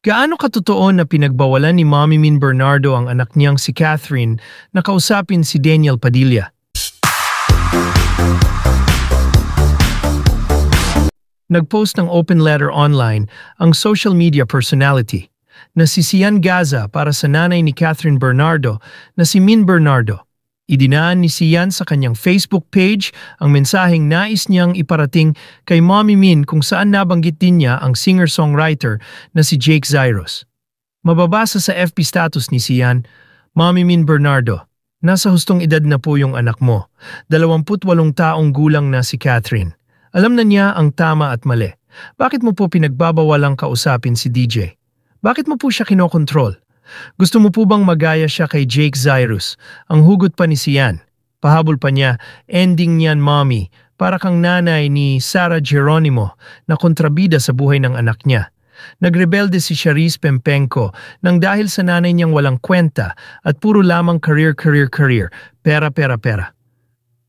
Gaano katotoo na pinagbawalan ni Mommy Min Bernardo ang anak niyang si Catherine na kausapin si Daniel Padilla? Nagpost ng open letter online ang social media personality na si Sian Gaza para sa nanay ni Catherine Bernardo na si Min Bernardo. Idinaan ni Sian sa kanyang Facebook page ang mensaheng nais niyang iparating kay Mommy Min kung saan nabanggit din niya ang singer-songwriter na si Jake Zyros. Mababasa sa FB status ni Sian, Mommy Min Bernardo, nasa hustong edad na po yung anak mo, 28 taong gulang na si Catherine. Alam na niya ang tama at mali. Bakit mo po pinagbabawalang kausapin si DJ? Bakit mo po siya kinokontrol? Gusto mo po bang magaya siya kay Jake Zyros? Ang hugot pa ni Sian. Pahabol pa niya, ending niyan mommy, para kang nanay ni Sarah Geronimo na kontrabida sa buhay ng anak niya. Nagrebelde si Charisse Pempenco nang dahil sa nanay niyang walang kwenta at puro lamang career, pera.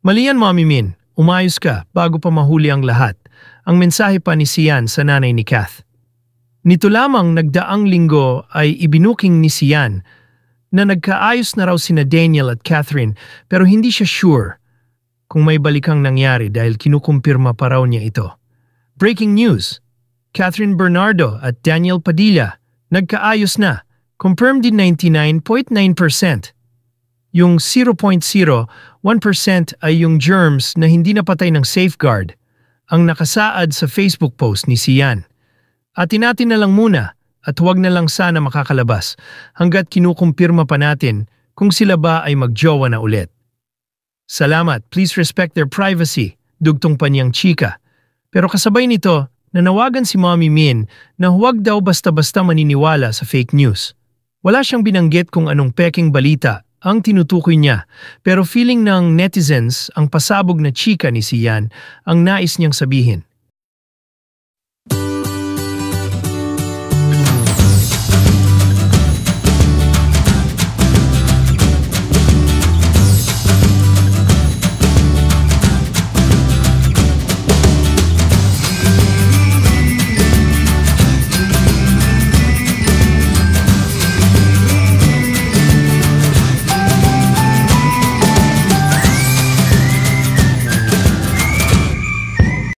Mali yan, Mommy Min. Umayos ka bago pa mahuli ang lahat. Ang mensahe pa ni Sian sa nanay ni Kath. Nito lamang nagdaang linggo ay ibinuking ni Sian na nagkaayos na raw sina Daniel at Catherine pero hindi siya sure kung may balikang nangyari dahil kinukumpirma pa raw niya ito. Breaking news! Catherine Bernardo at Daniel Padilla nagkaayos na. Confirmed din 99.9%. Yung 0.01% ay yung germs na hindi napatay ng safeguard ang nakasaad sa Facebook post ni Sian. Atin natin na lang muna at huwag na lang sana makakalabas hanggat kinukumpirma pa natin kung sila ba ay magjowa na ulit. Salamat, please respect their privacy, dugtong pa niyang chika. Pero kasabay nito, nanawagan si Mommy Min na huwag daw basta-basta maniniwala sa fake news. Wala siyang binanggit kung anong peking balita ang tinutukoy niya, pero feeling ng netizens ang pasabog na chika ni Sian ang nais niyang sabihin.